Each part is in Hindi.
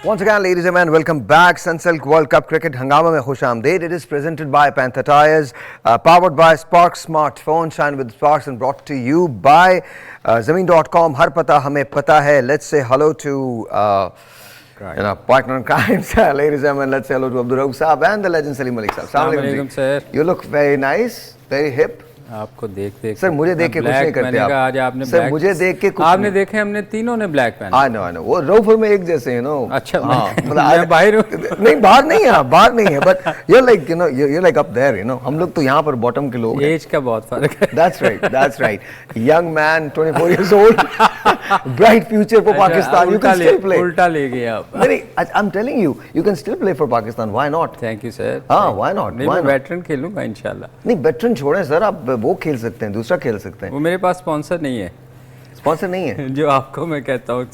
Once again, ladies and gentlemen, welcome back. Sunsilk World Cup Cricket Hangama mein khush aamdeed. It is presented by Panther Tyres, powered by Sparks Smartphone, shine with Sparks, and brought to you by Zameen.com. Har pata hame pata hai. Let's say hello to partner in crime, ladies and gentlemen. Let's say hello to Abdul Rauf Saab and the legend Salim Malik Saab. Assalamu alaikum, sir. You look very nice, very hip. आपको देख सर मुझे देख के कुछ नहीं करते आप। आज आपने सर मुझे देख के कुछ आपने देखे हमने तीनों ने ब्लैक पहना। आई नो वो रऊफ में एक जैसे हैं नो। अच्छा मैं बाहर हूँ। नहीं बाहर नहीं है, बाहर नहीं है, but you like you like up there हम लोग तो यहाँ पर बॉटम के लोग। एज का बहुत फर्क है। That's right. Young man, 24 years old, bright future for Pakistan. You can still play. उल्टा ले गए आप। नहीं, I'm telling you, you can still play for Pakistan. Why not? Thank you sir. हाँ, why not? नहीं मैं वेटरन खेलूंगा इंशाल्लाह। नहीं वेटरन छोड़ें सर, आप वो खेल सकते हैं, दूसरा खेल सकते हैं। वो मेरे पास स्पॉन्सर नहीं है। स्पॉन्सर नहीं है जो आपको मैं कहता हूँ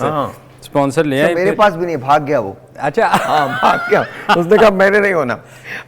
स्पॉन्सर ले आए। मेरे पास भी नहीं, भाग गया वो। अच्छा हाँ भाग गया, उसने कहा मैंने नहीं होना।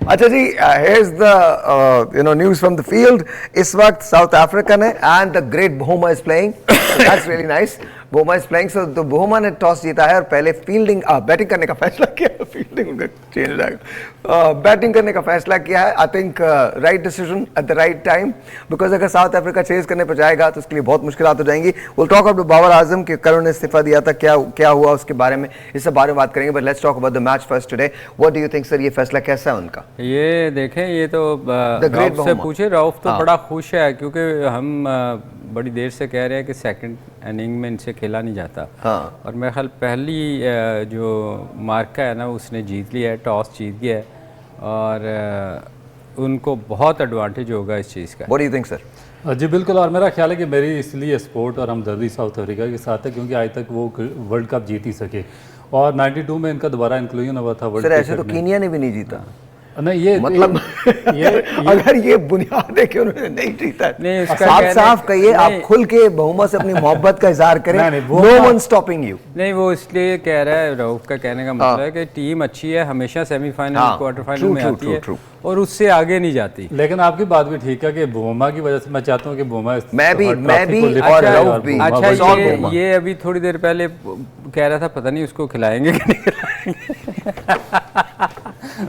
अच्छा जी, here's the news from the field. इस वक्त साउथ अफ्रीका ने and the great Bhuma is playing. That's really nice. Bhuma is playing, so तो Bhuma ने टॉस जीता है और पहले बैटिंग करने का फैसला किया। फील्डिंग उनका चेंज हो जाएगा। बैटिंग करने का फैसला किया है। I think right decision at the right time, because अगर साउथ अफ्रीका चेज करने पर जाएगा तो उसके लिए बहुत मुश्किलात हो जाएंगी। विल टॉक अबाउट बाबर आजम के करुण ने इस्तीफा दिया था, क्या हुआ उसके बारे में, इस सब बारे में बात करेंगे। But let's talk about the match first today. What do you think sir, ये फैसला कैसा है उनका? ये देखें, ये तो रऊफ से पूछे। रऊफ तो बड़ा खुश है क्योंकि हम बड़ी देर से कह रहे हैं कि सेकंड इनिंग में इनसे खेला नहीं जाता। हाँ। और मेरे ख्याल पहली जो मार्का है ना उसने जीत लिया है, टॉस जीत गया है और उनको बहुत एडवांटेज होगा इस चीज़ का। What do you think sir? जी बिल्कुल, और मेरा ख्याल है कि मेरी इसलिए सपोर्ट और हमदर्दी साउथ अफ्रीका के साथ है क्योंकि आज तक वो वर्ल्ड कप जीत ही सके और 92 में इनका दोबारा इंक्लूजन हुआ था वर्ल्ड कप। ऐसे तो कीनिया ने भी नहीं जीता। नहीं ये मतलब ये अगर ये बुनियाद है कि उन्होंने नहीं जीता, नहीं साफ कहिए, आप खुल के बहुमत से अपनी मोहब्बत का इजहार करें। No one stopping you. नहीं वो इसलिए कह रहा है, रऊफ का कहने का मतलब है कि टीम अच्छी है, हमेशा सेमीफाइनल क्वार्टर फाइनल में आती है और उससे आगे नहीं जाती। लेकिन आपकी बात भी ठीक है कि बुमा की वजह से मैं चाहता हूँ कि बुमा मैं भी और रऊफ भी। अच्छा ये अभी थोड़ी देर पहले कह रहा था पता नहीं उसको खिलाएंगे कि नहीं खिलाएंगे।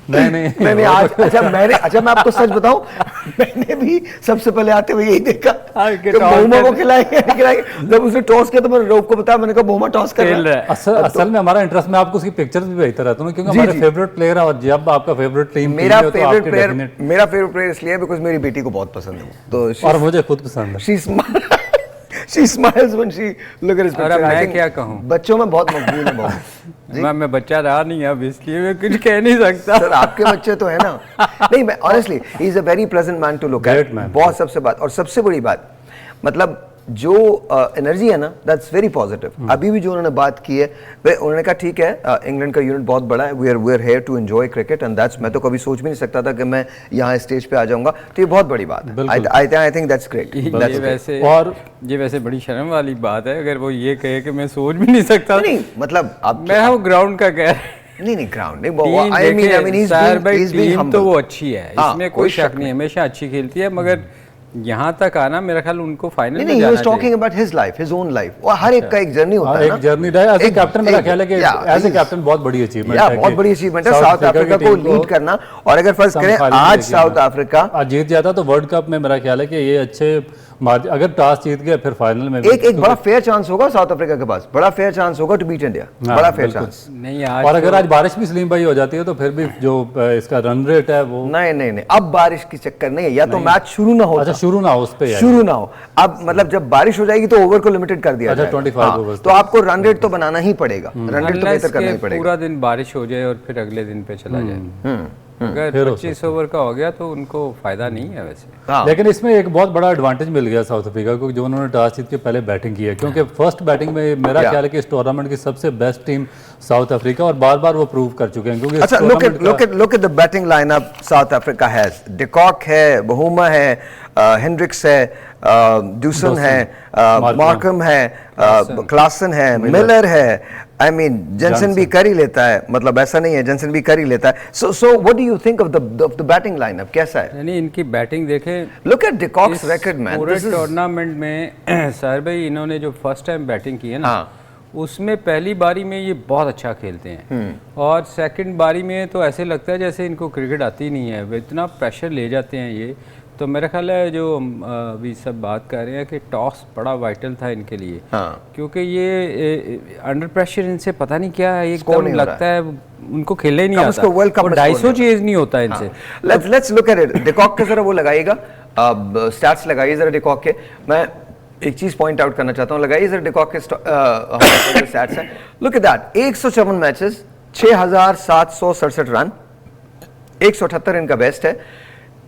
नहीं आज अच्छा मैं आपको सच बताऊं, मैंने भी सबसे पहले आते हुए यही देखा कि बहुमा को खिलाएंगे नहीं खिलाएंगे। जब उसने टॉस किया तो मैंने रऊफ को बताया, मैंने कहा बहुमा टॉस कर रहा है। असल में हमारा इंटरेस्ट, मैं आपको उसकी पिक्चर्स भी भेजता रहता हूँ क्योंकि हमारे फेवरेट प्लेयर है और जब आपका फेवरेट टीम मेरा फेवरेट प्लेयर इसलिए बिकॉज मेरी बेटी को बहुत पसंद है तो, और मुझे खुद पसंद है। She smiles when she look at his picture. मैं क्या कहूँ, बच्चों में बहुत मकबूल है बहुत। मैं बच्चा रहा नहीं अब इसलिए मैं कुछ कह नहीं सकता। सर आपके बच्चे तो है ना। नहीं मैं honestly he is a very pleasant man to look at. बहुत सबसे बात और सबसे बड़ी बात मतलब जो एनर्जी है ना, दैट्स वेरी पॉजिटिव। अभी भी जो उन्होंने बात की है उन्होंने कहा ठीक है इंग्लैंड का यूनिट बहुत बड़ा है, we are here to enjoy cricket and that's, मैं तो कभी सोच भी नहीं सकता था कि मैं यहाँ स्टेज पे आ जाऊंगा, तो ये बहुत बड़ी बात है। I think that's great. और ये वैसे बड़ी शर्म वाली बात है अगर वो ये कहे कि मैं सोच भी नहीं सकता। नहीं मतलब अब मैं हूँ ग्राउंड का कह नहीं ग्राउंड नहीं, टीम तो वो अच्छी है, इसमें कोई शक नहीं, हमेशा अच्छी खेलती है, मगर यहाँ तक आना मेरा ख्याल उनको फाइनल में जाना चाहिए। Talking about his life, his own life, और हर एक का एक जर्नी होता है ना, एक जर्नी रहा है। एज ए कैप्टन मेरा ख्याल है कि एज ए कैप्टन बहुत बड़ी अचीवमेंट है, बहुत बड़ी अचीवमेंट है साउथ अफ्रीका को लीड करना। और अगर फर्ज करें आज साउथ अफ्रीका जीत जाता तो वर्ल्ड कप में मेरा ख्याल है कि ये अच्छे अगर टॉस जीत गया फिर फाइनल में एक बड़ा फेयर चांस होगा साउथ अफ्रीका के पास, बड़ा फेयर चांस होगा टू बीट इंडिया, बड़ा फेयर चांस। नहीं और अगर आज बारिश भी सलीम भाई हो जाती है तो फिर भी जो इसका रन रेट है वो नहीं अब बारिश की चक्कर नहीं है, या तो मैच शुरू ना हो, अच्छा शुरू ना हो, उस पे शुरू ना हो। अब मतलब जब बारिश हो जाएगी तो ओवर को लिमिटेड कर दिया जाएगा, 25 ओवर, तो आपको रन रेट तो बनाना ही पड़ेगा, रन रेट तो बेहतर करना ही पड़ेगा। पूरा दिन बारिश हो जाए और फिर अगले दिन पे चला जाए, अगर 25 ओवर का हो गया तो उनको फायदा नहीं है वैसे। लेकिन इसमें एक बहुत बड़ा एडवांटेज मिल गया साउथ अफ्रीका को जो उन्होंने टॉस जीत के पहले बैटिंग की है, क्योंकि फर्स्ट बैटिंग में मेरा ख्याल है कि इस टूर्नामेंट की सबसे बेस्ट टीम साउथ अफ्रीका, और बार-बार वो प्रूव कर चुके हैं। क्योंकि अच्छा look at the batting lineup south Africa has, de Kock है, बहुमा है, हेंड्रिक्स है, ड्यूसन है, मार्कम है, क्लासन है, मिलर है, आई मीन जेंसन भी कर ही लेता है, मतलब ऐसा नहीं है, जेंसन भी कर ही लेता है। So what do you think of the batting lineup, कैसा है? यानी इनकी बैटिंग देखें, लुक एट डिकॉक्स रिकॉर्ड मैन, पूरे टूर्नामेंट में सर भाई इन्होंने जो फर्स्ट टाइम बैटिंग की है ना, उसमें पहली बारी में ये बहुत अच्छा खेलते हैं और सेकंड बारी में तो ऐसे लगता है जैसे इनको क्रिकेट आती नहीं है, वे इतना प्रेशर ले जाते हैं ये। तो मेरा ख्याल है जो अभी सब बात कर रहे हैं कि टॉस बड़ा वाइटल था इनके लिए, क्योंकि ये अंडर प्रेशर इनसे पता नहीं क्या है, एकदम लगता है उनको खेलने ही नहीं आता, वर्ल्ड कप 250 चेज नहीं होता इनसे। Let's look at it. De Kock के जरा वो लगाइएगा, स्टैट्स लगाइए जरा डिकॉक के। मैं एक चीज पॉइंट आउट करना चाहता हूं, लगाइए जरा डिकॉक के स्टैट्स हैं। Look at that, 154 matches, 6767 run, 178 इनका बेस्ट है,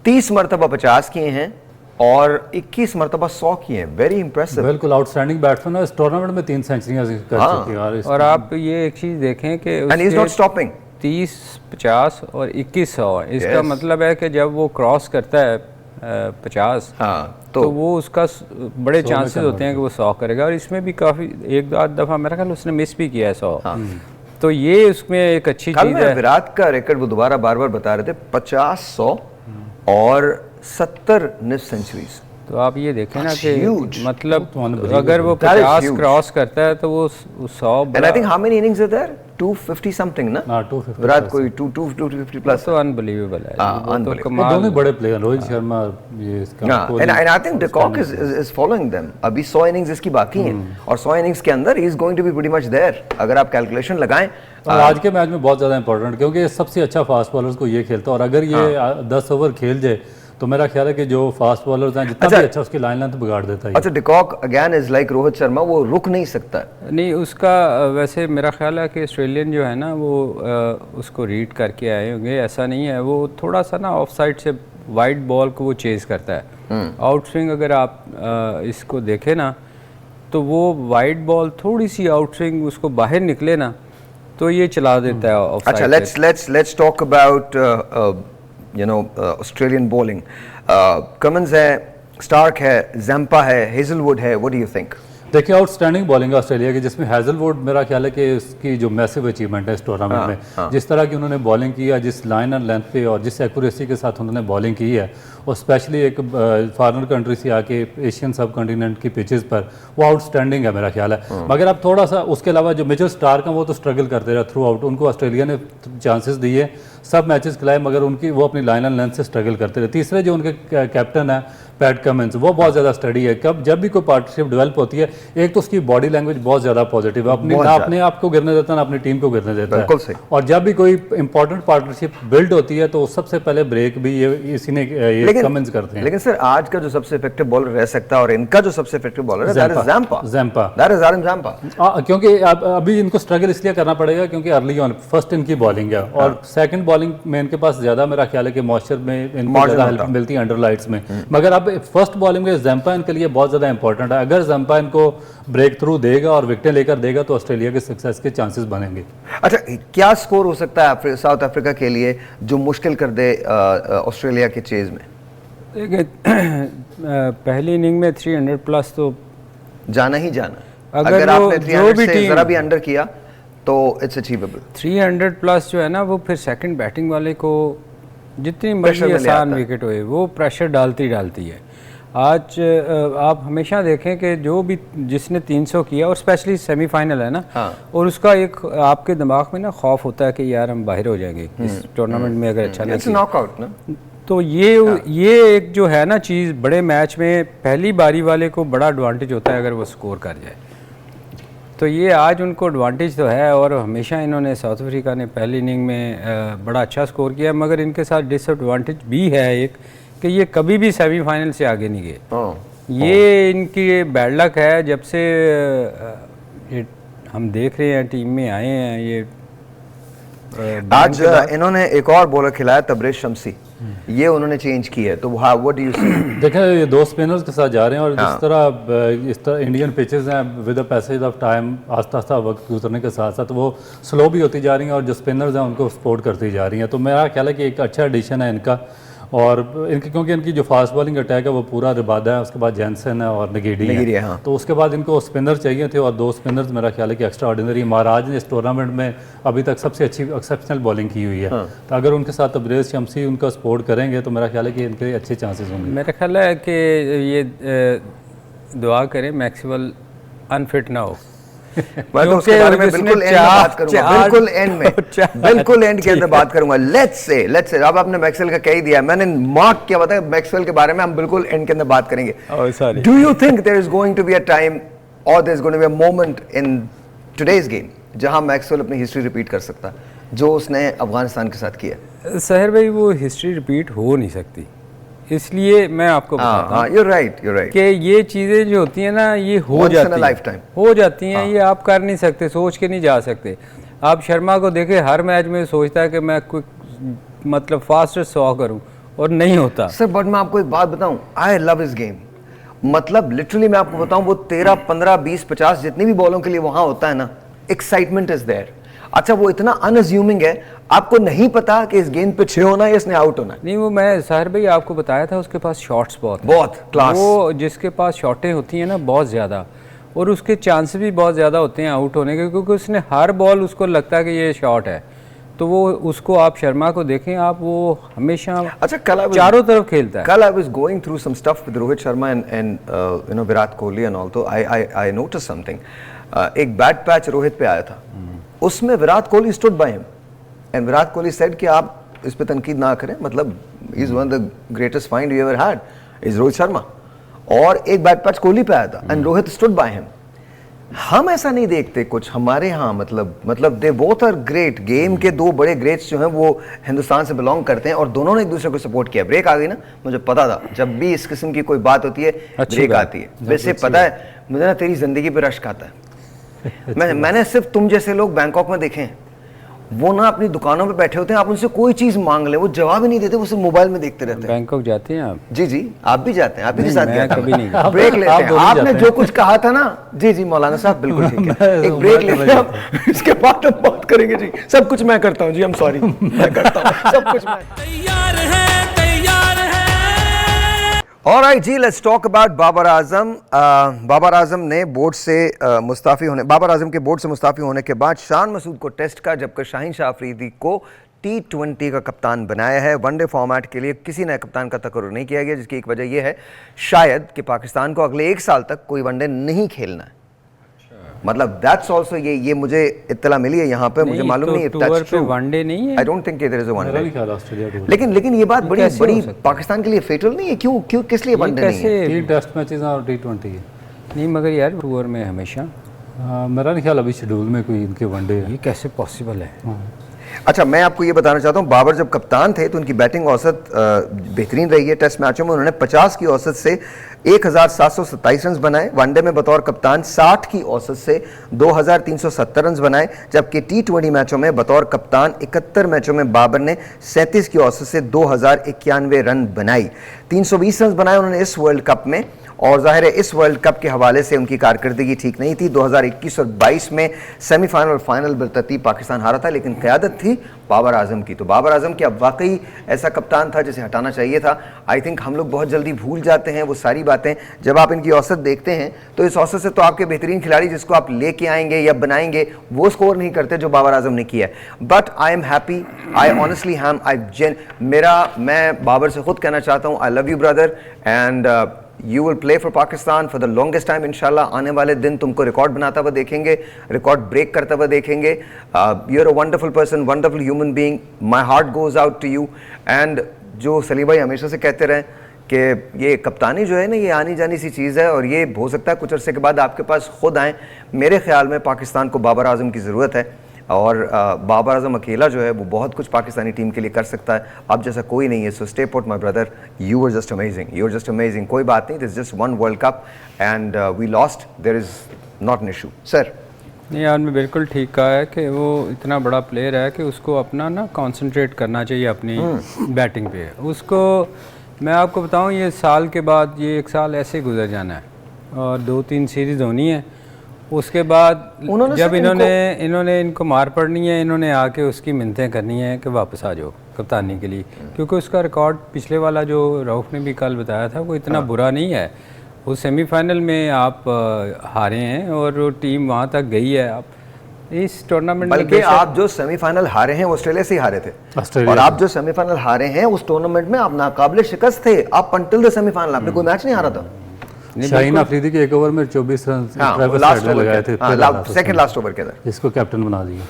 30 मरतबा 50 किए हैं और 21 मरतबा 100 किए हैं। Very impressive. बिल्कुल आउटस्टैंडिंग बैट्समैन है, इस टूर्नामेंट में 3 सेंचुरियां कर चुके हैं। और आप ये एक चीज देखें कि and he is not stopping. 30, 50 और 2100, इसका मतलब है कि जब वो क्रॉस करता है 50, तो वो उसका बड़े चांसेस होते हैं कि वो 100 करेगा। और इसमें भी काफी एक आध दफा मेरा ख्याल उसने मिस भी किया है 100। तो ये उसमें एक अच्छी चीज है। विराट का रिकॉर्ड वो दोबारा बार बार बता रहे थे, 50, 100 और 70 निफ्ट सेंचुरीज। तो आप ये देखें ना कि मतलब अगर वो 50 क्रॉस करता है तो वो 100। And I think how many innings are there? 250 something ना? 250 विराट कोई 250 प्लस। तो अनबिलीवेबल है। तो दोनों बड़े प्लेयर, रोहित शर्मा ये इसका, and I think de Kock is following them. अभी 100 इनिंग्स इसकी बाकी हैं और 100 इनिंग्स के अंदर ही is going to be pretty much there, अगर आप कैलकुलेशन लगाएं। और आज के मैच में बहुत ज़्यादा इंपॉर्टेंट, क्योंकि सबसे अच्छा फास्ट बॉलर्स को ये खेलता है और अगर ये 10 ओवर खेल जाए तो मेरा ख्याल है कि जो फास्ट बॉलर्स हैं जितना भी अच्छा उसकी लाइन लेंथ बिगाड़ देता है। अच्छा, de Kock again is like Rohit Sharma, वो रुक नहीं सकता नहीं उसका। वैसे मेरा ख्याल है कि ऑस्ट्रेलियन जो है ना वो उसको रीड करके आए होंगे, ऐसा नहीं है। वो थोड़ा सा ना ऑफ साइड से वाइड बॉल को वो चेज करता है। आउट स्विंग अगर आप इसको देखें ना तो वो वाइड बॉल थोड़ी सी आउट स्विंग उसको बाहर निकले ना तो ये चला देता है ऑफ साइड। अच्छा, let's talk about Australian bowling. Cummins है, स्टार्क है, ज़ैम्पा है, हेजलवुड है। What do you think? देखिए आउटस्टैंडिंग बॉलिंग है ऑस्ट्रेलिया की, जिसमें हेजलवुड मेरा ख्याल है कि उसकी जो मैसिव अचीवमेंट है इस टूर्नामेंट में, जिस तरह की उन्होंने बॉलिंग की है, जिस लाइन एंड लेंथ पे और जिस एक्यूरेसी के साथ उन्होंने बॉलिंग की है, और स्पेशली एक फॉरेनर कंट्री से आके एशियन सब कॉन्टिनेंट की पिचेस पर, वो आउटस्टैंडिंग है मेरा ख्याल है। मगर अब थोड़ा सा उसके अलावा जो मिचेल स्टार्क हैं वो तो स्ट्रगल करते रहे थ्रू आउट, उनको ऑस्ट्रेलिया ने चांसेस दिए, सब मैचेस खिलाए, मगर उनकी वो अपनी लाइन एंड लेंथ से स्ट्रगल करते रहे। तीसरे जो उनके कैप्टन है पैट कमिंस, वो बहुत ज़्यादा स्टडी है। कब जब भी कोई पार्टनरशिप डेवलप होती है, एक तो उसकी बॉडी लैंग्वेज बहुत ज़्यादा पॉजिटिव है, अपने आप को गिरने देता है ना अपनी टीम को गिरने देता है। और जब भी कोई इंपॉर्टेंट पार्टनरशिप बिल्ड होती है तो सबसे पहले ब्रेक भी ये इसी ने कमिंस करते हैं। लेकिन सर आज का जो सबसे इफेक्टिव बॉलर रह सकता है और इनका जो सबसे इफेक्टिव बॉलर है दैट इज ज़ैम्पा। क्योंकि अभी इनको स्ट्रगल इसलिए करना पड़ेगा क्योंकि अर्ली ऑन फर्स्ट इनकी बॉलिंग है और सेकंड बॉलिंग में इनके पास ज़्यादा मेरा ख्याल है कि मॉइस्चर में इनको ज़्यादा हेल्प मिलती है अंडर लाइट्स में। मगर अब फर्स्ट बॉलिंग में ज़ैम्पा इनके लिए बहुत ज़्यादा इंपॉर्टेंट है। अगर ज़ैम्पा इनको ब्रेक थ्रू देगा और विकेटें लेकर देगा तो ऑस्ट्रेलिया के सक्सेस के चांसेस बनेंगे। अच्छा, क्या स्कोर हो सकता है साउथ अफ्रीका के लिए जो मुश्किल कर दे ऑस्ट्रेलिया के चेज में? देखिए पहली इनिंग में 300 प्लस तो जाना ही जाना। अगर आपने 300 से जरा भी अंडर किया तो इट्स अचीवेबल। 300 प्लस जो है ना वो फिर सेकंड बैटिंग वाले को जितनी मर्जी आसान विकेट होए वो प्रेशर डालती है। आज आप हमेशा देखें कि जो भी जिसने 300 किया और स्पेशली सेमीफाइनल है ना, और उसका एक आपके दिमाग में ना खौफ होता है कि यार हम बाहर हो जाएंगे इस टूर्नामेंट में अगर अच्छा नहीं नॉकआउट ना। तो ये एक जो है ना चीज़ बड़े मैच में पहली बारी वाले को बड़ा एडवांटेज होता है अगर वो स्कोर कर जाए। तो ये आज उनको एडवांटेज तो है और हमेशा इन्होंने साउथ अफ्रीका ने पहली इनिंग में बड़ा अच्छा स्कोर किया, मगर इनके साथ डिसएडवांटेज भी है एक कि ये कभी भी सेमीफाइनल से आगे नहीं गए। ये इनकी बैड लक है। जब से ये हम देख रहे हैं टीम में आए हैं ये आज इन्होंने एक और बॉलर खिलाया तबरेज शम्सी, ये उन्होंने चेंज किया है। तो व्हाट डू यू सी? देखें ये 2 स्पिनर्स के साथ जा रहे हैं और जिस तरह इंडियन पिचेस हैं with the passage of time आस्ता आस्ता वक्त गुजरने के साथ साथ वो स्लो भी होती जा रही हैं और जो स्पिनर्स हैं उनको सपोर्ट करती जा रही हैं। तो मेरा ख्याल है कि एक अच्छा एडिशन है इनका और इनकी क्योंकि इनकी जो फास्ट बॉलिंग अटैक है वो पूरा रिबादा है, उसके बाद जैनसन है और नगीडी है। हाँ। तो उसके बाद इनको स्पिनर चाहिए थे और 2 स्पिनर्स मेरा ख्याल है कि एक्स्ट्रा ऑर्डिनरी महाराज ने इस टूर्नामेंट में अभी तक सबसे अच्छी एक्सेप्शनल बॉलिंग की हुई है। तो अगर उनके साथ तबरेज शम्सी उनका सपोर्ट करेंगे तो मेरा ख्याल है कि इनके अच्छे चांसेस होंगे। मेरा ख्याल है कि ये दुआ करें मैक्सवेल अनफिट ना हो मैं तो उसके बारे में बिल्कुल एंड में बात करूंगा, बिल्कुल एंड में, बिल्कुल एंड के अंदर बात करूंगा। लेट्स से अब आपने मैक्सवेल का कह ही दिया, मैंने मार्क किया बताया मैक्सवेल के बारे में हम बिल्कुल एंड के अंदर बात करेंगे। Do you think there is going to be a time और there is going to be a moment in today's game जहां मैक्सवेल अपनी हिस्ट्री रिपीट कर सकता है जो उसने अफगानिस्तान के साथ किया? सहर भाई वो हिस्ट्री रिपीट हो नहीं सकती, इसलिए मैं आपको बताता हूं you're right कि ये चीज़ें जो होती हैं ना ये हो जाती हैं, ये आप कर नहीं सकते, सोच के नहीं जा सकते। आप शर्मा को देखें, हर मैच में सोचता है कि मैं मतलब फास्टेस्ट 100 करूं और नहीं होता। सर बट मैं आपको एक बात बताऊं, आई लव इस गेम। मतलब लिटरली मैं आपको बताऊं, वो 13, 15, 20, 50 जितनी भी बॉलों के लिए वहां होता है ना, एक्साइटमेंट इज देयर। अच्छा वो इतना अनअज्यूमिंग है, आपको नहीं पता कि इस गेंद पे 6 होना है या इसने आउट होना है। नहीं वो मैं साहिर भाई आपको बताया था, उसके पास शॉट्स बहुत क्लास, वो जिसके पास शॉटें होती हैं ना बहुत ज़्यादा, और उसके चांस भी बहुत ज़्यादा होते हैं आउट होने के, क्योंकि उसने हर बॉल उसको लगता है कि ये शॉट है, तो वो उसको आप शर्मा को देखें आप, वो हमेशा अच्छा कल चारों तरफ खेलता है। कल I was going through some stuff with Rohit Sharma and you know Virat Kohli and all, तो आई नोटिस समथिंग। एक बैड पैच रोहित पे आया था, उसमें Virat Kohli stood by him and Virat Kohli said कि आप इस पे तनकीद ना करें, मतलब he is one of the greatest find you ever had is Rohit Sharma. और एक बैड पैच कोहली पे आया था and Rohit stood by him. हम ऐसा नहीं देखते कुछ हमारे यहाँ, मतलब they both are great. Game के दो बड़े ग्रेट्स जो हैं वो हिंदुस्तान से बिलोंग करते हैं और दोनों ने एक दूसरे को सपोर्ट किया। ब्रेक आ गई ना, मुझे पता था जब भी इस किस्म की कोई बात होती है ब्रेक आती है। वैसे पता है मुझे ना तेरी जिंदगी पे रश्क आता है। मैंने सिर्फ तुम जैसे लोग बैंकॉक में देखे हैं, वो ना अपनी दुकानों पे बैठे होते हैं, आप उनसे कोई चीज मांग ले वो जवाब ही नहीं देते, वो सिर्फ मोबाइल में देखते रहते हैं। बैंकॉक जाते हैं आप? जी आप भी जाते हैं, आप भी साथ मैं कभी नहीं गया। ब्रेक लेते हैं। आपने जो कुछ कहा था ना, जी मौलाना साहब बिल्कुल ठीक है, एक ब्रेक लेते हैं, इसके बाद हम बात करेंगे। जी सब कुछ मैं करता हूँ जी, आई एम सॉरी, मैं करता हूँ सब कुछ मैं। तैयार है ऑलराइट जी, let's talk about Babar Azam. Babar Azam ने बोर्ड से बाबर आजम के बोर्ड से मुस्ताफी होने के बाद शान मसूद को टेस्ट का, जबकि शाहीन शाह अफरीदी को T20 का कप्तान बनाया है। वनडे फॉर्मेट के लिए किसी नए कप्तान का तकर्रुर नहीं किया गया, जिसकी एक वजह यह है शायद कि पाकिस्तान को अगले 1 साल तक कोई वनडे नहीं खेलना है। मतलब दैट्स आल्सो ये मुझे इत्तला मिली है यहाँ पे, मुझे मालूम नहीं टूर पे वनडे नहीं है। I don't think there is a one day. लेकिन ये बात बड़ी पाकिस्तान के लिए फेटल नहीं है? क्यों किस लिए वनडे नहीं है? 3 टेस्ट मैचेस और T20 है। नहीं मगर यार टूर में हमेशा मेरा नहीं ख्याल अभी शेड्यूल में कोई इनके वनडे है। ये कैसे पॉसिबल है? अच्छा मैं आपको ये बताना चाहता हूँ, बाबर जब कप्तान थे तो उनकी बैटिंग औसत बेहतरीन रही है। टेस्ट मैचों में उन्होंने 50 की औसत से 1727 रन बनाए, वनडे में बतौर कप्तान 60 की औसत से 2370 रन बनाए, जबकि T20 मैचों में बतौर कप्तान 71 मैचों में बाबर ने 37 की औसत से 2091 रन बनाई। 320 रन बनाए उन्होंने इस वर्ल्ड कप में, और जाहिर है इस वर्ल्ड कप के हवाले से उनकी कारकर्दगी ठीक नहीं थी। 2021 और 22 में सेमीफाइनल और फाइनल बिलतरतीब पाकिस्तान हारा था, लेकिन क़यादत थी बाबर आजम की। तो बाबर आजम क्या वाकई ऐसा कप्तान था जिसे हटाना चाहिए था? आई थिंक हम लोग बहुत जल्दी भूल जाते हैं वो सारी बातें। जब आप इनकी औसत देखते हैं तो इस औसत से तो आपके बेहतरीन खिलाड़ी जिसको आप लेके आएंगे या बनाएंगे वो स्कोर नहीं करते जो बाबर आजम ने किया है। But I am happy, I honestly am, मैं बाबर से खुद कहना चाहता हूँ I love you brother, and you will play for Pakistan for the longest time. इंशाल्लाह आने वाले दिन तुमको रिकॉर्ड बनाता हुआ देखेंगे, रिकॉर्ड ब्रेक करता हुआ देखेंगे। You are a wonderful person, wonderful human being, my heart goes out to you. And जो सलीम भाई हमेशा से कहते रहे कि ये कप्तानी जो है ना ये आनी जानी सी चीज़ है, और ये हो सकता है कुछ अरसे के बाद आपके पास खुद आएँ। मेरे ख्याल में पाकिस्तान को बाबर आजम की ज़रूरत है, और बाबर आजम अकेला जो है वो बहुत कुछ पाकिस्तानी टीम के लिए कर सकता है, अब जैसा कोई नहीं है। So stay put my brother, you are just amazing, कोई बात नहीं, this just one world cup and we lost, there is not an issue. Sir नहीं यार मैं बिल्कुल ठीक कहा है कि वो इतना बड़ा प्लेयर है कि उसको अपना ना कंसंट्रेट करना चाहिए अपनी बैटिंग पे। उसको मैं आपको बताऊं, ये साल के बाद ये 1 साल ऐसे गुजर जाना है और 2-3 सीरीज़ होनी है, उसके बाद जब इन्होंने इनको मार पड़नी है, इन्होंने आके उसकी मिन्नतें करनी है कि वापस आ जाओ कप्तानी के लिए, क्योंकि उसका रिकॉर्ड पिछले वाला जो रऊफ़ ने भी कल बताया था वो इतना बुरा नहीं है। वो सेमीफाइनल में आप हारे हैं और वो टीम वहाँ तक गई है। आप इस टूर्नामेंट में बल्कि आप जो सेमीफाइनल हारे हैं ऑस्ट्रेलिया से ही हारे थे, और आप जो सेमीफाइनल हारे हैं उस टूर्नामेंट में आप नाकाबिले शिकस्त थे। आप अंटिल द सेमीफाइनल आपने कोई मैच नहीं हारा था। शाहीन अफरीदी के एक ओवर में 24 रन हाँ, ट्रेविस लास्ट हेड ने ओवर लगाए थे, पहला था सेकंड उसने, लास्ट ओवर के अंदर। जिसको कैप्टन बना दिया।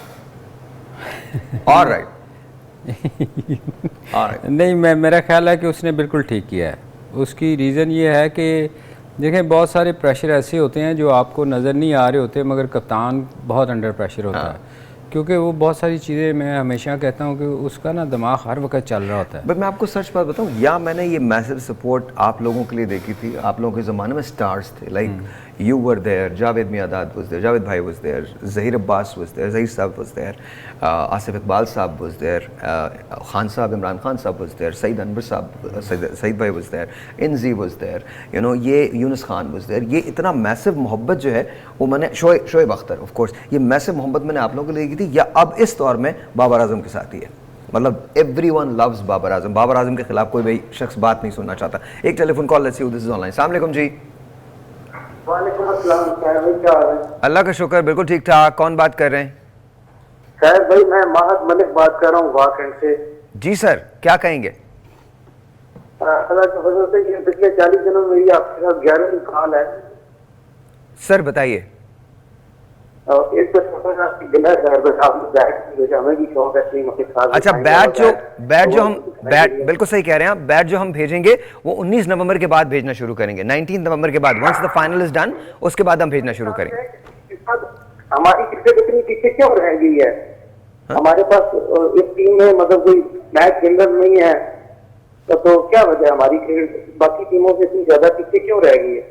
Alright alright. नहीं, मैं मेरा ख्याल है कि उसने बिल्कुल ठीक किया है। उसकी रीज़न ये है कि देखें, बहुत सारे प्रेशर ऐसे होते हैं जो आपको नज़र नहीं आ रहे होते, मगर कप्तान बहुत अंडर प्रेशर होता है, क्योंकि वो बहुत सारी चीज़ें, मैं हमेशा कहता हूँ कि उसका ना दिमाग हर वक्त चल रहा होता है। बट मैं आपको सच बात बताऊं, या मैंने ये मैसिव सपोर्ट आप लोगों के लिए देखी थी। आप लोगों के ज़माने में स्टार्स थे, like you were there, Javed Miandad was there, Javed भाई was there, Zaheer Abbas was there, Zaheer साहब वाज देयर, आसिफ इकबाल साहब वाज देयर, खान साहब, इमरान खान साहब वाज देयर, सईद अनवर साहब, सईद भाई वाज देयर, इनजी वाज देयर, यू नो, ये यूनुस खान वाज देयर। ये इतना मैसिव मोहब्बत जो है वो मैंने शोएब अख्तर, ऑफ कोर्स, ये मैसिव मोहब्बत मैंने आप लोगों के लिए की थी, या अब इस दौर में बाबर आजम के साथ ही है। मतलब एवरीवन लव्स बाबर आजम। बाबर आजम के खिलाफ कोई भाई शख्स बात नहीं सुनना चाहता। एक telephone call, let's see who this is online. अस्सलाम वालेकुम जी। वालेकुम अस्सलाम, क्या हाल है? अल्लाह का शुक्र, बिल्कुल ठीक ठाक। कौन बात कर रहे हैं? खैर भाई, मैं माहद मलिक बात कर रहा हूँ वाकंड से। जी सर, क्या कहेंगे? अल्लाह के फजल से ये पिछले 40 दिनों में मेरी आपके साथ 11वीं कॉल है। सर बताइए। और एक तो छोटा सा गिला है, बस आप बैट हमें भी शौक है टीम के साथ। अच्छा, बैट जो हम बिल्कुल सही कह रहे हैं आप। बैट जो हम भेजेंगे वो 19 नवंबर के बाद भेजना शुरू करेंगे, 19 नवंबर के बाद, once the final is done, उसके बाद हम भेजना शुरू करेंगे। हमारी क्रिकेट इतनी पीछे क्यों रह गई है? हमारे पास इस टीम में मतलब कोई मैच विनर नहीं है, तो क्या वजह है हमारी क्रिकेट बाकी टीमों से इतनी ज्यादा पीछे क्यों रह गई है?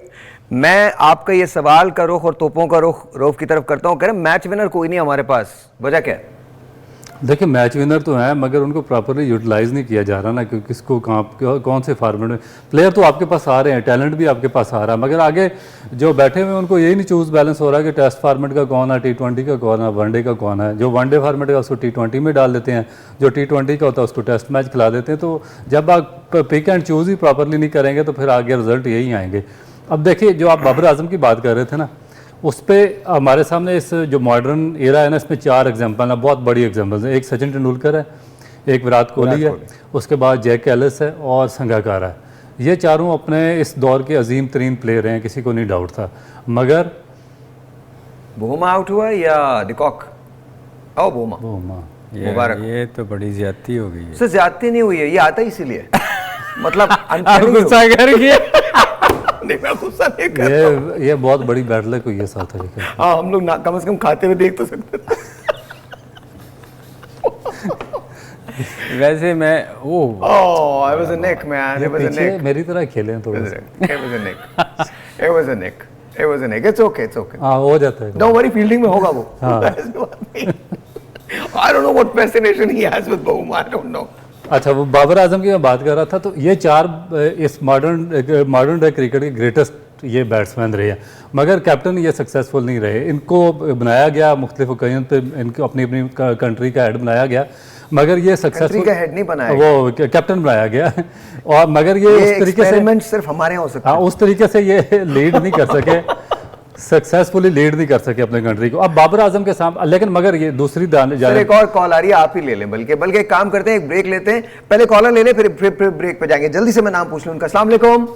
मैं आपका ये सवाल का रुख और तोपों का रुख रौफ की तरफ करता हूँ। कह रहे मैच विनर कोई नहीं हमारे पास, वजह क्या है? देखिए, मैच विनर तो है, मगर उनको प्रॉपरली यूटिलाइज नहीं किया जा रहा ना, कि किसको कहाँ कौन से फॉर्मेट में। प्लेयर तो आपके पास आ रहे हैं, टैलेंट भी आपके पास आ रहा है, मगर आगे जो बैठे हुए हैं उनको यही नहीं चूज बैलेंस हो रहा है कि टेस्ट फॉर्मेट का कौन है, T20 का कौन है, वनडे का कौन है। जो वनडे फॉर्मेट का उसको T20 में डाल देते हैं, जो T20 का होता है उसको टेस्ट मैच खिला देते हैं। तो जब आप पिक एंड चूज़ ही प्रॉपरली नहीं करेंगे तो फिर आगे रिजल्ट यही आएंगे। अब देखिए, जो आप बाबर आजम की बात कर रहे थे ना, उस पर हमारे सामने इस जो मॉडर्न एरा है ना, इसमें 4 एग्जाम्पल हैं, बहुत बड़ी एग्जाम्पल्स हैं। एक सचिन तेंदुलकर है, एक विराट कोहली है, उसके बाद जैक एलिस है और संगाकारा है। ये चारों अपने इस दौर के अजीम तरीन प्लेयर हैं, किसी को नहीं डाउट था। मगर बुमा आउट हुआ या डिकॉक? ओ बुमा, मुबारक। ये तो बड़ी ज्यादती हो गई है। सर ज्यादती नहीं हुई है, ये आता ही इसीलिए। मतलब आप गुस्सा करके नहीं, मैं गुस्सा नहीं कर रहा हूं। ये बहुत बड़ी बैटल है कोई ये साथ है। हाँ, हम लोग कम से कम खाते हुए देख तो सकते थे। वैसे मैं Oh, it was a nick, man. It was a nick. मेरी तरह खेले हैं थोड़ा It was सा। a nick. It was a nick. It was a nick. It was a nick. It's okay. It's okay. हाँ, हो जाता है। Don't worry, fielding में होगा वो। हाँ। ऐसी बात नहीं। I don't know what fascination he has with Bohum. I don't know. अच्छा, वो बाबर आजम की मैं बात कर रहा था, तो ये 4 इस मॉडर्न डे क्रिकेट के ग्रेटेस्ट ये बैट्समैन रहे हैं, मगर कैप्टन ये सक्सेसफुल नहीं रहे। इनको बनाया गया मुख्तलिफ ओकेजन पे, इनको अपनी अपनी कंट्री का हेड बनाया गया, मगर ये सक्सेसफुल का हेड नहीं बनाया, वो कैप्टन बनाया गया। और मगर ये उस तरीके से सिर्फ हमारे यहाँ हो सकता है। हाँ, उस तरीके से ये लीड नहीं कर सके, सक्सेसफुली लीड नहीं कर सके अपने कंट्री को। अब बाबर आजम के सामने, लेकिन मगर ये दूसरी एक और कॉल आ रही है, आप ही ले लें। बल्कि एक काम करते हैं, एक ब्रेक लेते हैं, पहले कॉलर ले लें, फिर ब्रेक पे जाएंगे। जल्दी से मैं नाम पूछ लूं उनका। अस्सलाम वालेकुम।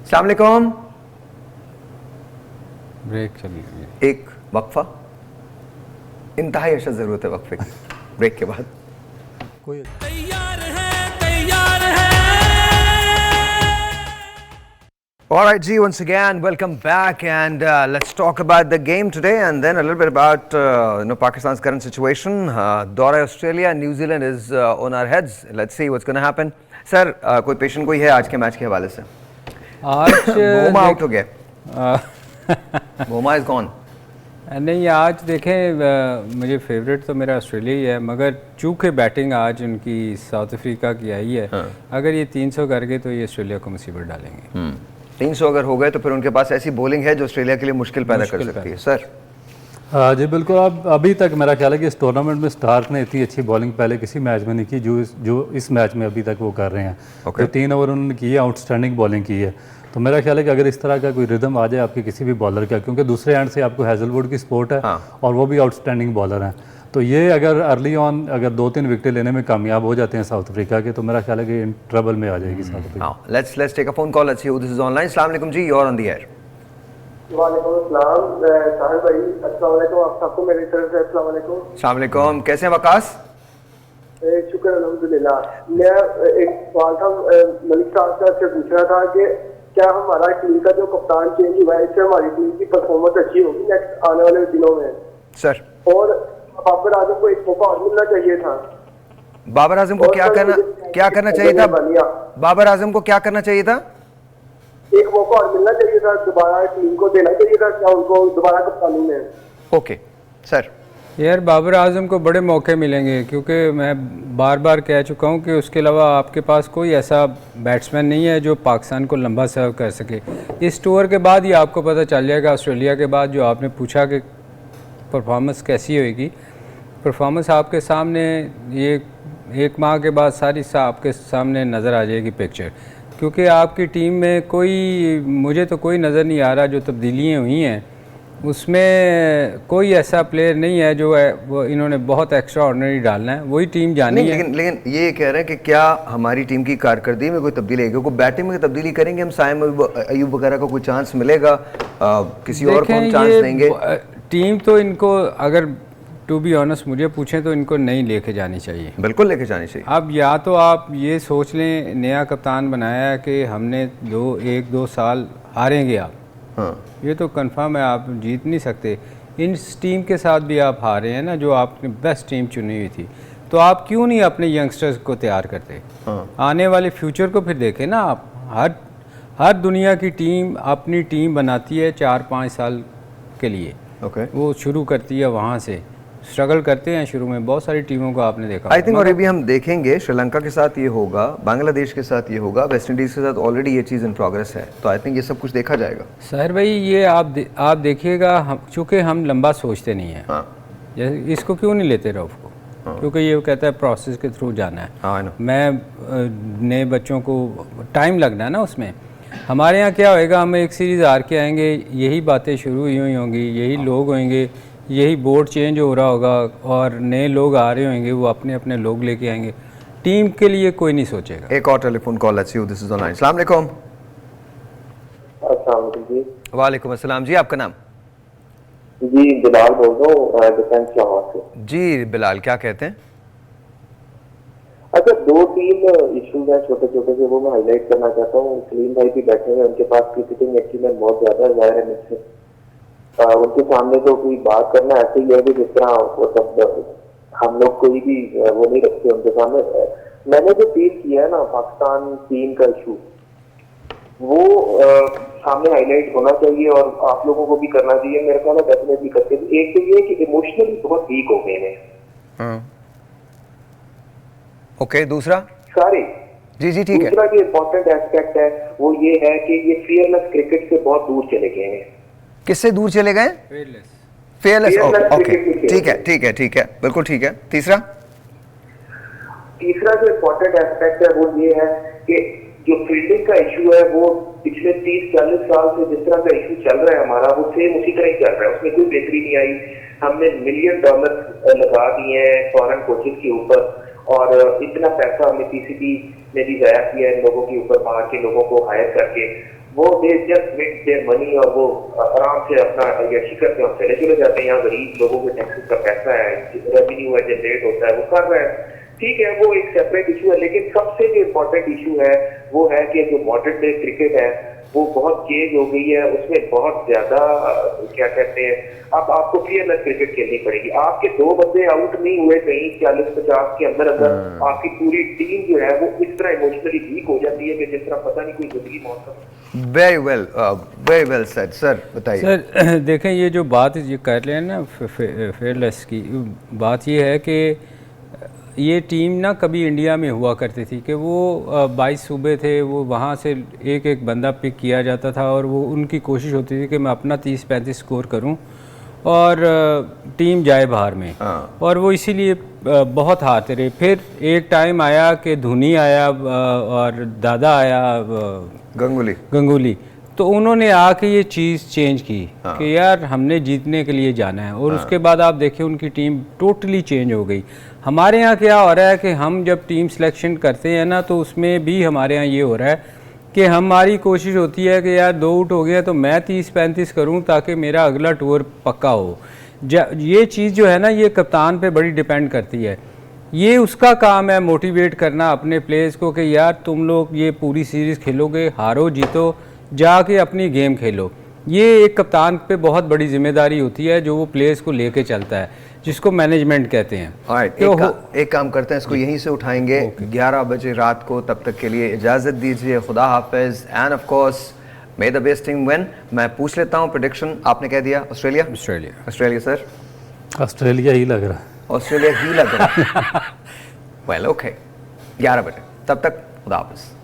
अस्सलाम वालेकुम। ब्रेक चल रही है। एक वक्फा, इंतहाई अशद जरूरत है वक्फे की। ब्रेक के बाद कोई All right, G, once again, welcome back, and let's talk about the game today, and then a little bit about Pakistan's current situation. Dora Australia, New Zealand is on our heads. Let's see what's going to happen. Sir, कोई पेशेंट कोई है आज के मैच के हवाले से? आज बोमा आउट हो गया। बोमा इज गॉन। नहीं, आज देखें, मुझे फेवरेट तो मेरा ऑस्ट्रेलिया ही है, मगर चूँकि बैटिंग आज उनकी साउथ अफ्रीका की आई है, अगर ये 300 कर गए तो ये ऑस्ट्रेलिया को मुसीबत डालेंगे। 300 अगर हो गए तो फिर उनके पास ऐसी बॉलिंग है जो ऑस्ट्रेलिया के लिए मुश्किल पैदा कर सकती है। सर जी बिल्कुल। अब अभी तक मेरा ख्याल है कि इस टूर्नामेंट में स्टार्क ने इतनी अच्छी बॉलिंग पहले किसी मैच में नहीं की जो इस मैच में अभी तक वो कर रहे हैं। तो 3 ओवर उन्होंने की है, आउटस्टैंडिंग बॉलिंग की है। तो मेरा ख्याल है कि अगर इस तरह का कोई रिदम आ जाए आपके किसी भी बॉलर का, क्योंकि दूसरे एंड से आपको हैजलवुड की सपोर्ट है और वो भी आउटस्टैंडिंग बॉलर हैं, तो ये अगर अर्ली ऑन अगर 2-3 विकेटें लेने में कामयाब हो जाते हैं साउथ अफ्रीका के, तो मेरा ख्याल है कि इन ट्रबल में आ जाएगी south Africa. Now, let's take a phone call. Let's see who this is online. Assalamu alaikum जी, you're on the air. वालेकुम अस्सलाम साहिब भाई, अस्सलाम वालेकुम। आप सबको मेरी तरफ से अस्सलाम वालेकुम। अस्सलाम वालेकुम, कैसे हैं वकास? शुक्र अल्हम्दुलिल्लाह। मैं एक सवाल था मलिक साहब से पूछ रहा था कि क्या हमारा टीम का जो कप्तान चेंज हुआ है इससे हमारी टीम की परफॉर्मेंस अच्छी होगी नेक्स्ट आने वाले दिनों में? सर, और बाबर आजम को एक मौका और मिलना चाहिए था। बाबर आजम को क्या करना चाहिए था? बाबर आजम को क्या करना चाहिए था? एक मौका और मिलना चाहिए था, दोबारा टीम को देना चाहिए था क्या उनको दोबारा कप्तानी में? Okay sir. यार बाबर आजम को बड़े मौके मिलेंगे, क्योंकि मैं बार बार कह चुका हूँ कि उसके अलावा आपके पास कोई ऐसा बैट्समैन नहीं है जो पाकिस्तान को लंबा सर्व कर सके। इस टूर के बाद ही आपको पता चल जाएगा, ऑस्ट्रेलिया के बाद जो आपने पूछा कि परफॉर्मेंस कैसी होएगी, परफॉर्मेंस आपके सामने ये एक माह के बाद सारी आपके सामने नज़र आ जाएगी पिक्चर। क्योंकि आपकी टीम में मुझे तो कोई नज़र नहीं आ रहा, जो तब्दीलियाँ हुई हैं उसमें कोई ऐसा प्लेयर नहीं है जो है वो इन्होंने बहुत एक्स्ट्रा ऑर्डिनरी डालना है, वही टीम जानी है। लेकिन ये कह रहे हैं कि क्या हमारी टीम की कारकर्दगी में कोई तब्दीली है? क्योंकि बैटिंग में तब्दीली करेंगे हम, साइम अयूब वगैरह को कोई चांस मिलेगा, किसी और को हम चांस देंगे? टीम तो इनको अगर टू बी ऑनेस्ट मुझे पूछें तो इनको नहीं लेके जानी चाहिए। बिल्कुल लेके जानी चाहिए। अब या तो आप ये सोच लें नया कप्तान बनाया है कि हमने 1-2 साल हारेंगे आप, हाँ, ये तो कंफर्म है, आप जीत नहीं सकते। इस टीम के साथ भी आप हारे हैं ना, जो आपने बेस्ट टीम चुनी हुई थी, तो आप क्यों नहीं अपने यंगस्टर्स को तैयार करते? हाँ। आने वाले फ्यूचर को फिर देखें ना आप। हर दुनिया की टीम अपनी टीम बनाती है 4-5 साल के लिए, ओके। वो शुरू करती है वहाँ से, स्ट्रगल करते हैं शुरू में, बहुत सारी टीमों को आपने देखा। आई थिंक और अभी हम देखेंगे श्रीलंका के साथ ये होगा, बांग्लादेश के साथ ये होगा, वेस्ट इंडीज़ के साथ ऑलरेडी ये चीज़ इन प्रोग्रेस है, तो आई थिंक ये सब कुछ देखा जाएगा। साहिर भाई ये आप देखिएगा, चूँकि हम लंबा सोचते नहीं हैं, हाँ, जैसे इसको क्यों नहीं लेते रऊफ़ को, क्योंकि ये कहता है प्रोसेस के थ्रू जाना है। हाँ, I know। मैं नए बच्चों को टाइम लगना है ना उसमें। हमारे यहाँ क्या होएगा, हम एक सीरीज़ हार के आएंगे, यही बातें शुरू हुई होंगी, यही लोग होंगे, यही बोर्ड चेंज हो रहा होगा और नए लोग आ रहे होंगे, वो अपने अपने लोग लेके आएंगे। टीम के लिए कोई नहीं सोचेगा। एक और telephone call, let's see who this is online. अस्सलाम वालेकुम। अस्सलाम वालेकुम जी। वालेकुम अस्सलाम जी, आपका नाम? जी बिलाल बोल रहा हूँ डिफेंस लाहौर से। जी बिलाल, क्या कहते हैं? अच्छा, 2-3 इश्यूज हैं छोटे छोटे से, वो मैं हाईलाइट करना चाहता हूँ। सलीम भाई भी बैठे हैं, उनके पास क्रिकेटिंग एक्सपीरियंस बहुत ज्यादा है, जाहिर है मुझसे उनके सामने तो कोई बात करना ऐसे ही है कि जिस तरह वो सब हम लोग कोई भी वो नहीं रखते उनके सामने। मैंने जो फील किया है ना पाकिस्तान टीम का इशू, वो सामने हाईलाइट होना चाहिए और आप लोगों को भी करना चाहिए। मेरे ख्याल में डेफिनेटली करते हैं। एक तो ये कि इमोशनली बहुत वीक हो गए हैं। ओके, दूसरा? सारे जी ठीक है। दूसरा जो इम्पोर्टेंट एस्पेक्ट है वो ये है कि ये फियरलेस क्रिकेट से बहुत दूर चले गए हैं। किससे दूर चले गए? फेयरलेस। ओके, ठीक है, बिल्कुल ठीक है। तीसरा जो इम्पोर्टेंट एस्पेक्ट है वो ये है कि जो फील्डिंग का इशू है वो पिछले 30-40 साल से जिस तरह का इशू चल रहा है हमारा, वो सेम उसी तरह ही चल रहा है, उसमें कोई बेहतरी नहीं आई। हमने $1 मिलियन लगा दिए हैं फॉरेन कोचेस के ऊपर और इतना पैसा हमने पीसीबी ने भी जाया किया है इन लोगों के ऊपर, बाहर के लोगों को हायर करके। वो they just make their money और वो आराम से अपना यशी करते हैं, चले जाते हैं। यहाँ गरीब लोगों के टैक्सेस का पैसा है, रेवेन्यू है, जनरेट होता है, वो कर रहे हैं, ठीक है, वो एक सेपरेट इशू है। लेकिन सबसे जो इम्पोर्टेंट इशू है वो है कि जो मॉडर्न डे क्रिकेट है वो बहुत चेंज हो गई है, उसमें बहुत ज्यादा क्या कहते हैं, अब आपको फेयरलेस क्रिकेट खेलनी पड़ेगी। आपके 2 बंदे आउट नहीं हुए कहीं 40-50 के अंदर आपकी पूरी टीम जो है वो इस तरह इमोशनली वीक हो जाती है कि जिस तरह पता नहीं कोई जिंदगी मौत का। वेरी वेल सेड सर, बताइए। सर देखें, ये जो बात ये कर रहे हैं ना फेयरलेस की, बात ये है कि ये टीम ना कभी इंडिया में हुआ करती थी कि वो 22 सूबे थे, वो वहाँ से एक बंदा पिक किया जाता था और वो उनकी कोशिश होती थी कि मैं अपना 30-35 स्कोर करूं और टीम जाए बाहर में। और वो इसीलिए बहुत हारते रहे। फिर एक टाइम आया कि धोनी आया और दादा आया, गंगुली, तो उन्होंने आके ये चीज़ चेंज की कि यार हमने जीतने के लिए जाना है, और उसके बाद आप देखिए उनकी टीम टोटली चेंज हो गई। हमारे यहाँ क्या हो रहा है कि हम जब टीम सिलेक्शन करते हैं ना, तो उसमें भी हमारे यहाँ ये हो रहा है कि हमारी कोशिश होती है कि यार 2 आउट हो गया तो मैं 30-35 करूँ ताकि मेरा अगला टूर पक्का हो। ये चीज़ जो है ना, ये कप्तान पे बड़ी डिपेंड करती है। ये उसका काम है मोटिवेट करना अपने प्लेयर्स को कि यार तुम लोग ये पूरी सीरीज़ खेलोगे, हारो जीतो, जाके अपनी गेम खेलो। ये एक कप्तान पे बहुत बड़ी जिम्मेदारी होती है जो वो प्लेयर्स को लेके चलता है, जिसको मैनेजमेंट कहते हैं। Alright, एक काम करते हैं, इसको यहीं से उठाएंगे 11 बजे रात को। तब तक के लिए इजाज़त दीजिए, खुदा हाफिज़, end of course may the best team win. मैं पूछ लेता हूँ प्रेडिक्शन, आपने कह दिया ऑस्ट्रेलिया। Australia sir? ऑस्ट्रेलिया ही लग रहा है। ऑस्ट्रेलिया ही लग रहा है। वेल ओके, 11 बजे, तब तक खुदा हाफिज़।